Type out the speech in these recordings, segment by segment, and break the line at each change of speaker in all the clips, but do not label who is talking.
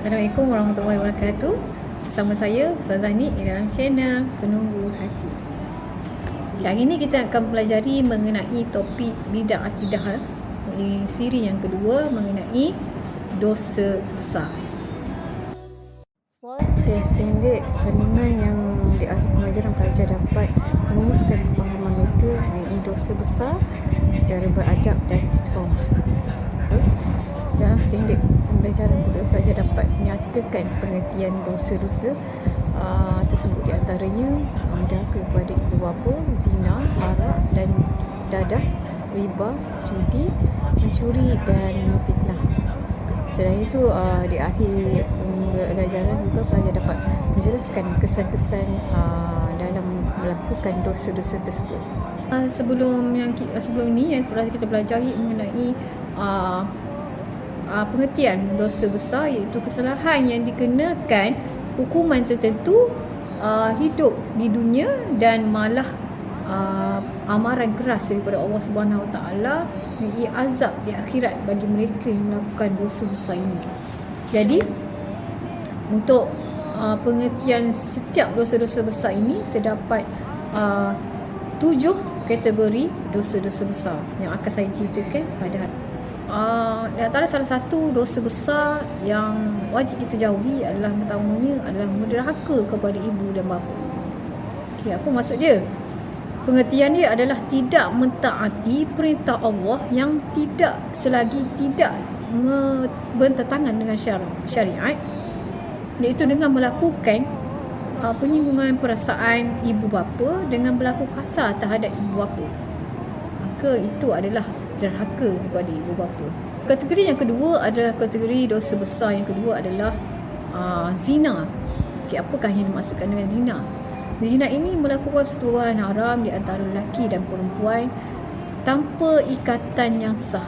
Assalamualaikum warahmatullahi wabarakatuh. Bersama saya Ustazah Nik di dalam channel Penunggu Hati. Hari ini kita akan pelajari mengenai topik bidah akidah. Siri yang kedua mengenai dosa besar. Standard kandungan yang di akhir pembelajaran pelajar dapat merumuskan pemahaman mereka mengenai dosa besar secara beradab dan istiqamah. Dalam standard pembelajaran pula pelajar dapat menyatakan pengertian dosa-dosa tersebut, di antaranya mendahaka kepada ibu bapa, zina, arak dan dadah, riba, judi, mencuri dan memfitnah. Selain itu di akhir pembelajaran juga pelajar dapat menjelaskan kesan-kesan dalam melakukan dosa-dosa tersebut. Sebelum ini yang telah kita pelajari mengenai pengertian dosa besar, iaitu kesalahan yang dikenakan hukuman tertentu hidup di dunia dan malah amaran keras daripada Allah Subhanahu Wa Taala, menjadi azab di akhirat bagi mereka yang melakukan dosa besar ini. Jadi untuk pengertian setiap dosa-dosa besar ini terdapat 7 kategori dosa-dosa besar yang akan saya ceritakan pada hari. Di antara salah satu dosa besar yang wajib kita jauhi adalah pertamanya adalah menderhaka kepada ibu dan bapa. Okey, apa maksud dia? Pengertian dia adalah tidak mentaati perintah Allah yang tidak selagi tidak bertentangan dengan syariat, iaitu dengan melakukan penyinggungan perasaan ibu bapa dengan berlaku kasar terhadap ibu bapa. Maka itu adalah derhaka kepada ibu bapa. Kategori yang kedua adalah kategori dosa besar yang kedua adalah zina. Okey, apakah yang dimaksudkan dengan zina? Zina ini melakukan persetubuhan haram di antara lelaki dan perempuan tanpa ikatan yang sah.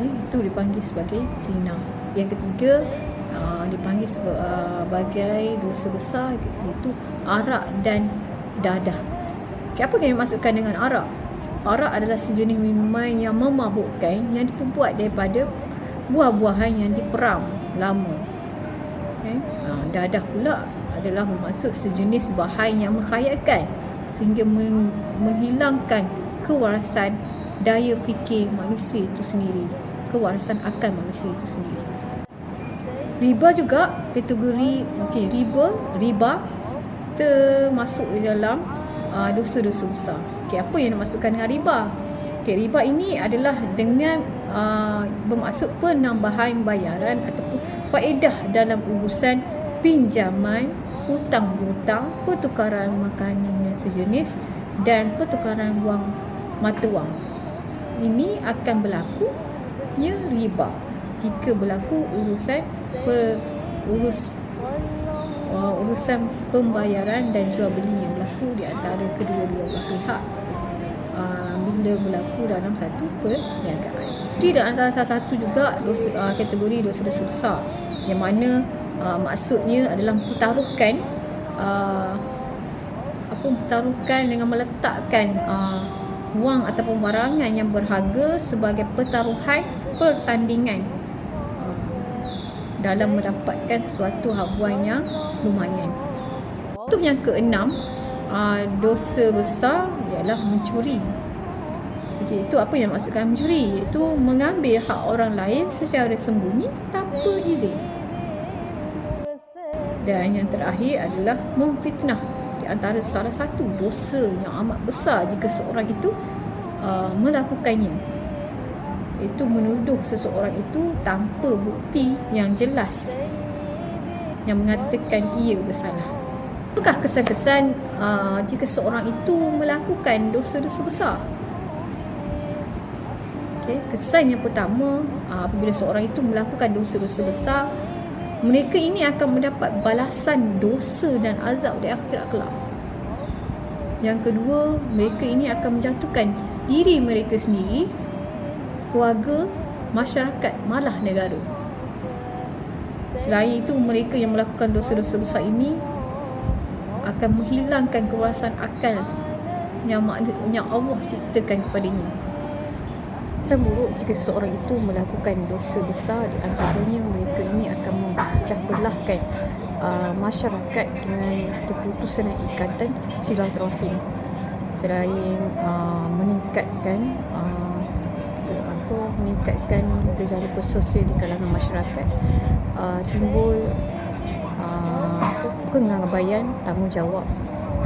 Itu dipanggil sebagai zina. Yang ketiga dipanggil sebagai dosa besar, iaitu arak dan dadah. Okey, apa yang dimaksudkan dengan arak? Arak adalah sejenis minuman yang memabukkan yang diperbuat daripada buah-buahan yang diperam lama. Dadah pula adalah bermaksud sejenis bahan yang menghayatkan sehingga menghilangkan kewarasan daya fikir manusia itu sendiri, kewarasan akal manusia itu sendiri. Riba juga kategori riba termasuk di dalam dosa-dosa besar. Okey, apa yang dimaksudkan dengan riba? Okey, riba ini adalah dengan bermaksud penambahan bayaran ataupun faedah dalam urusan pinjaman, hutang bihutang, pertukaran makanan yang sejenis dan pertukaran wang mata wang. Ini akan berlaku riba jika berlaku urusan pembayaran dan jual beli yang berlaku di antara kedua-dua belah pihak bila berlaku dalam satu perniagaan. Jadi di antara salah satu juga kategori dosa-dosa besar yang mana maksudnya adalah pertaruhkan dengan meletakkan wang ataupun barangan yang berharga sebagai pertaruhan pertandingan dalam mendapatkan sesuatu habuan yang lumayan. Untuk yang keenam, dosa besar ialah mencuri. Okey, itu apa yang maksudkan mencuri? Iaitu mengambil hak orang lain secara sembunyi tanpa izin. Dan yang terakhir adalah memfitnah. Di antara salah satu dosa yang amat besar jika seorang itu melakukannya, itu menuduh seseorang itu tanpa bukti yang jelas yang mengatakan ia bersalah. Apakah kesan-kesan jika seorang itu melakukan dosa-dosa besar? Okay, kesan yang pertama, apabila seorang itu melakukan dosa-dosa besar, mereka ini akan mendapat balasan dosa dan azab di akhirat kelak. Yang kedua, mereka ini akan menjatuhkan diri mereka sendiri, keluarga, masyarakat, malah negara. Selain itu, mereka yang melakukan dosa-dosa besar ini akan menghilangkan kewarasan akal yang Allah ciptakan kepadanya. kesan buruk jika seseorang itu melakukan dosa besar, di antaranya mereka ini akan memecah belahkan masyarakat dengan terputusnya ikatan silaturahim, selain meningkatkan gejala sosial di kalangan masyarakat, timbul pengabaian tanggungjawab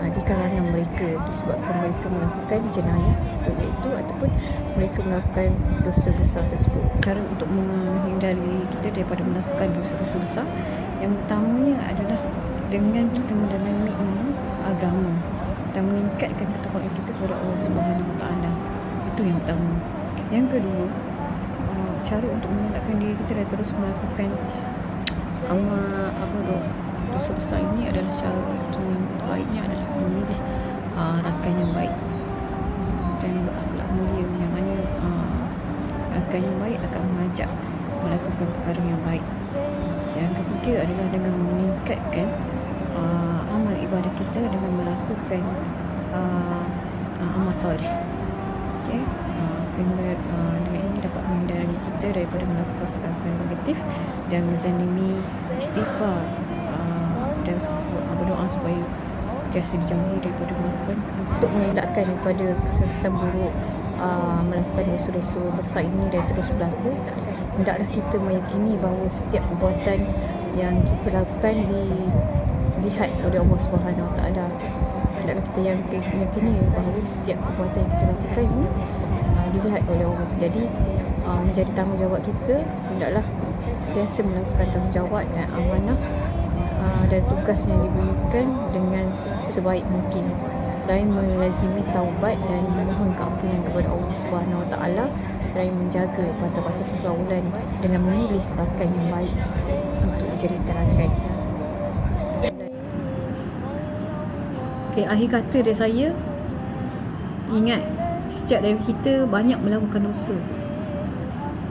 di kalangan mereka disebabkan mereka melakukan jenayah itu ataupun mereka melakukan dosa besar tersebut. Cara untuk menghindari kita daripada melakukan dosa-dosa besar, yang pertamanya adalah dengan kita mendalami ilmu agama dan meningkatkan ketakwaan kita kepada Allah Subhanahu Wa Taala. Itu yang pertama. Yang kedua, cara untuk mengelakkan diri kita dan terus melakukan dosa besar ini adalah cara yang terbaiknya adalah memilih rakan yang baik dan berakhlak mulia, yang mana rakan yang baik akan mengajak melakukan perkara yang baik. Yang ketiga adalah dengan meningkatkan amal ibadah kita dengan melakukan amal soleh. Okay? Sehingga dengan ini dapat menghindari kita daripada melakukan perkara negatif dan menzalimi, istighfar dan berdoa supaya sentiasa dijauhi daripada melakukan dosa. Untuk mengelakkan daripada kesan beruk melakukan dosa-dosa besar ini dan terus berlaku, hendaklah kita meyakini bahawa setiap perbuatan yang kita lakukan dilihat oleh Allah Subhanahu Wa Taala. Hendaklah kita yakini bahawa setiap perbuatan yang kita lakukan ini dilihat oleh Allah. Jadi menjadi tanggungjawab kita, hendaklah sentiasa melakukan tanggungjawab dan amanah dan tugas yang diberikan dengan sebaik mungkin, selain melazimi taubat dan memohon keampunan kepada Allah Subhanahu Wa Taala, selain menjaga batas-batas pergaulan dengan memilih rakan yang baik untuk dijadikan rakan. Okey, akhir kata dari saya, ingat setiap dari kita banyak melakukan dosa.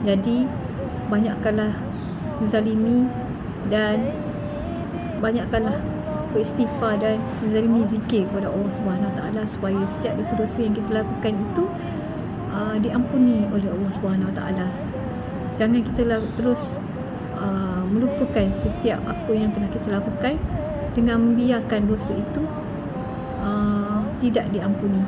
Jadi banyakkanlah menzalimi dan banyakkanlah beristighfar dan menzalimi zikir kepada Allah Subhanahu Wa Taala supaya setiap dosa-dosa yang kita lakukan itu diampuni oleh Allah Subhanahu Wa Taala. Jangan kita terus melupakan setiap apa yang telah kita lakukan dengan membiarkan dosa itu tidak diampuni.